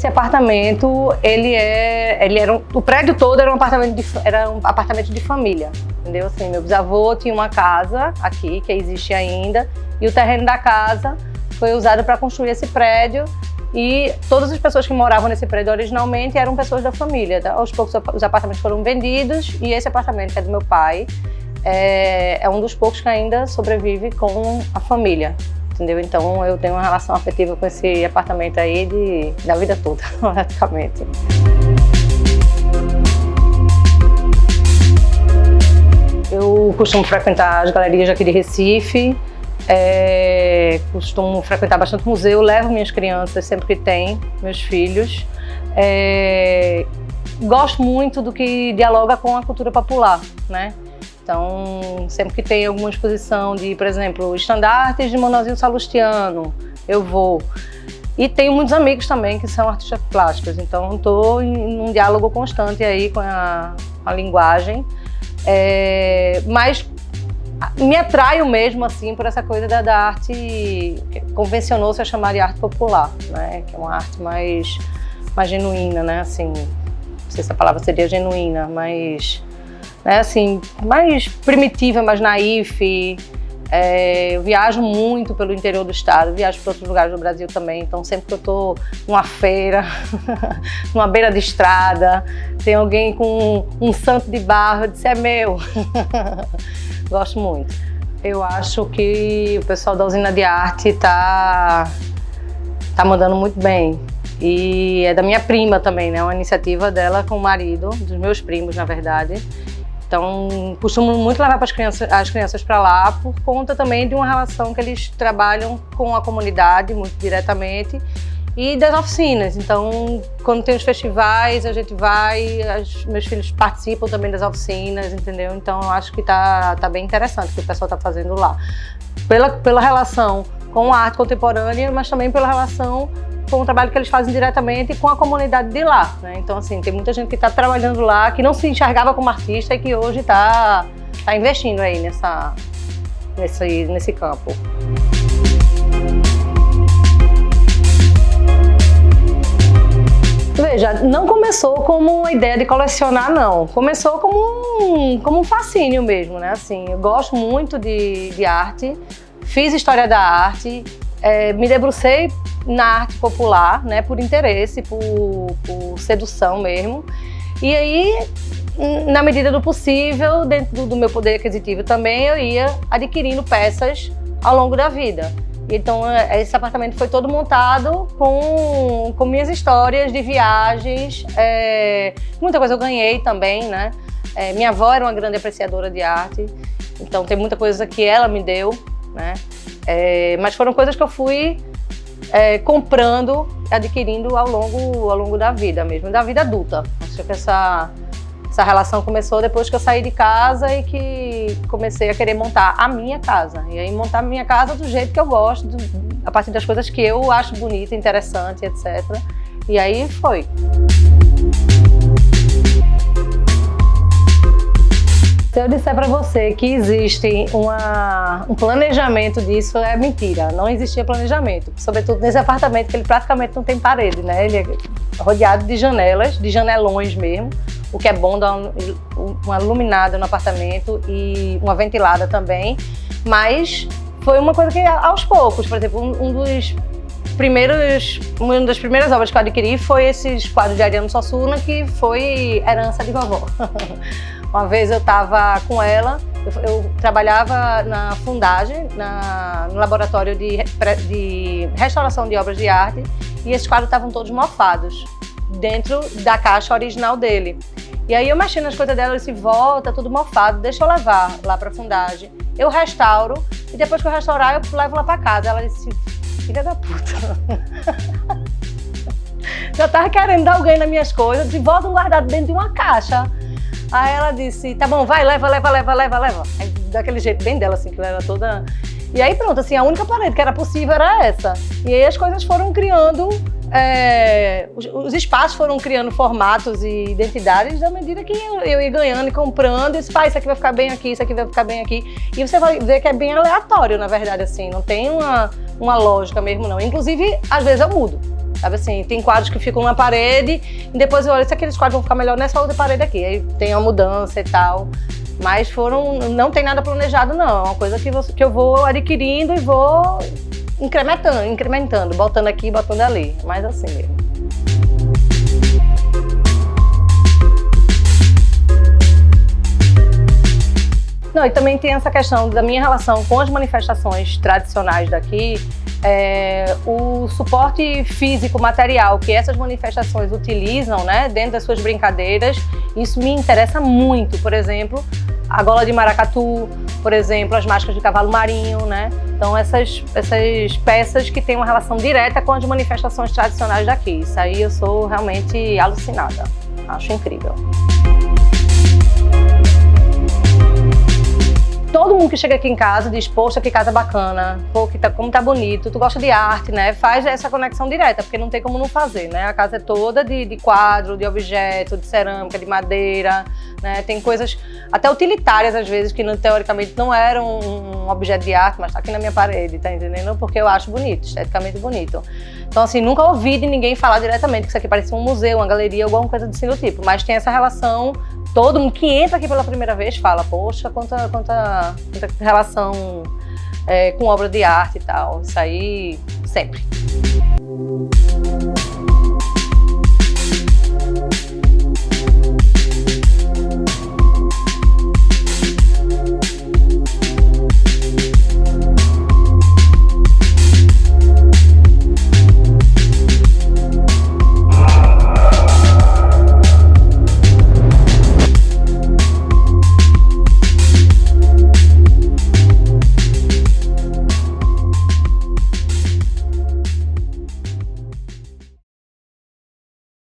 Apartamento, o prédio todo era um apartamento de família, entendeu? Assim, meu bisavô tinha uma casa aqui, que existe ainda, e o terreno da casa foi usado para construir esse prédio, e todas as pessoas que moravam nesse prédio originalmente eram pessoas da família. Aos poucos os apartamentos foram vendidos, e esse apartamento, que é do meu pai, é um dos poucos que ainda sobrevive com a família. Entendeu? Então eu tenho uma relação afetiva com esse apartamento aí da vida toda, praticamente. Eu costumo frequentar as galerias aqui de Recife, costumo frequentar bastante museu, levo minhas crianças sempre que tem, meus filhos. Gosto muito do que dialoga com a cultura popular, né? Então, sempre que tem alguma exposição de, por exemplo, estandartes de Manuelzinho Salustiano, eu vou. E tenho muitos amigos também que são artistas plásticos, então estou em um diálogo constante aí com a linguagem. Mas me atraio mesmo assim por essa coisa da arte que convencionou-se a chamar de arte popular, né? Que é uma arte mais genuína, né? Assim, não sei se a palavra seria genuína, mas assim, mais primitiva, mais naif. Eu viajo muito pelo interior do estado, viajo para outros lugares do Brasil também, então sempre que eu estou numa feira, numa beira de estrada, tem alguém com um santo de barro, eu disse, é meu. Gosto muito. Eu acho que o pessoal da Usina de Arte tá mandando muito bem. E é da minha prima também, né? Uma iniciativa dela com o marido, dos meus primos, na verdade. Então, costumo muito levar as crianças para lá por conta também de uma relação que eles trabalham com a comunidade muito diretamente e das oficinas. Então, quando tem os festivais, a gente vai, meus filhos participam também das oficinas, entendeu? Então, eu acho que tá bem interessante o que o pessoal está fazendo lá. Pela relação com a arte contemporânea, mas também pela relação com o trabalho que eles fazem diretamente com a comunidade de lá, né? Então, assim, tem muita gente que está trabalhando lá, que não se enxergava como artista e que hoje está investindo aí nesse campo. Veja, não começou como uma ideia de colecionar, não. Começou como um fascínio mesmo, né? Assim, eu gosto muito de arte, fiz história da arte, me debrucei na arte popular, né, por interesse, por sedução mesmo. E aí, na medida do possível, dentro do meu poder aquisitivo também, eu ia adquirindo peças ao longo da vida. Então, esse apartamento foi todo montado com minhas histórias de viagens. Muita coisa eu ganhei também, né? Minha avó era uma grande apreciadora de arte, então tem muita coisa que ela me deu, né? Mas foram coisas que eu fui comprando, adquirindo ao longo da vida mesmo, da vida adulta. Acho que essa relação começou depois que eu saí de casa e que comecei a querer montar a minha casa. E aí montar a minha casa do jeito que eu gosto, a partir das coisas que eu acho bonita, interessante, etc. E aí foi. Se eu disser para você que existe um planejamento disso, é mentira. Não existia planejamento. Sobretudo nesse apartamento, que ele praticamente não tem parede, né? Ele é rodeado de janelas, de janelões mesmo, o que é bom dar uma iluminada no apartamento e uma ventilada também. Mas foi uma coisa que aos poucos, por exemplo, uma das primeiras obras que eu adquiri foi esses quadros de Ariano Suassuna, que foi herança de vovó. Uma vez eu estava com ela, eu trabalhava na Fundagem, no laboratório de restauração de obras de arte, e esses quadros estavam todos mofados dentro da caixa original dele. E aí eu mexi nas coisas dela e disse, vó, tá tudo mofado, deixa eu levar lá para a Fundagem. Eu restauro e depois que eu restaurar eu levo lá para casa. Ela disse, filha da puta. Já tava querendo dar alguém nas minhas coisas, eu disse, vó, não guardado dentro de uma caixa. Aí ela disse, tá bom, vai, leva. Aí, daquele jeito bem dela, assim, que ela era toda... E aí pronto, assim, a única parede que era possível era essa. E aí as coisas foram criando, os espaços foram criando formatos e identidades à medida que eu ia ganhando e comprando. E disse, pá, isso aqui vai ficar bem aqui, isso aqui vai ficar bem aqui. E você vai ver que é bem aleatório, na verdade, assim, não tem uma lógica mesmo, não. Inclusive, às vezes eu mudo. Sabe assim, tem quadros que ficam na parede e depois eu olho se aqueles quadros vão ficar melhor nessa outra parede aqui. Aí tem uma mudança e tal. Mas não tem nada planejado, não. É uma coisa que eu vou adquirindo e vou incrementando, botando aqui, botando ali. Mais assim mesmo. Não, e também tem essa questão da minha relação com as manifestações tradicionais daqui, o suporte físico, material que essas manifestações utilizam, né, dentro das suas brincadeiras, isso me interessa muito. Por exemplo, a gola de maracatu, por exemplo, as máscaras de cavalo marinho, né? Então essas peças que têm uma relação direta com as manifestações tradicionais daqui. Isso aí eu sou realmente alucinada, acho incrível. Todo mundo que chega aqui em casa diz, poxa, que casa bacana, pô, como tá bonito, tu gosta de arte, né? Faz essa conexão direta, porque não tem como não fazer, né? A casa é toda de quadro, de objeto, de cerâmica, de madeira, né? Tem coisas até utilitárias, às vezes, que teoricamente não eram um objeto de arte, mas tá aqui na minha parede, tá entendendo? Porque eu acho bonito, esteticamente bonito. Então, assim, nunca ouvi de ninguém falar diretamente que isso aqui parece um museu, uma galeria, alguma coisa desse tipo, mas tem essa relação. Todo mundo que entra aqui pela primeira vez fala, poxa, quanta relação com obra de arte e tal. Isso aí, sempre.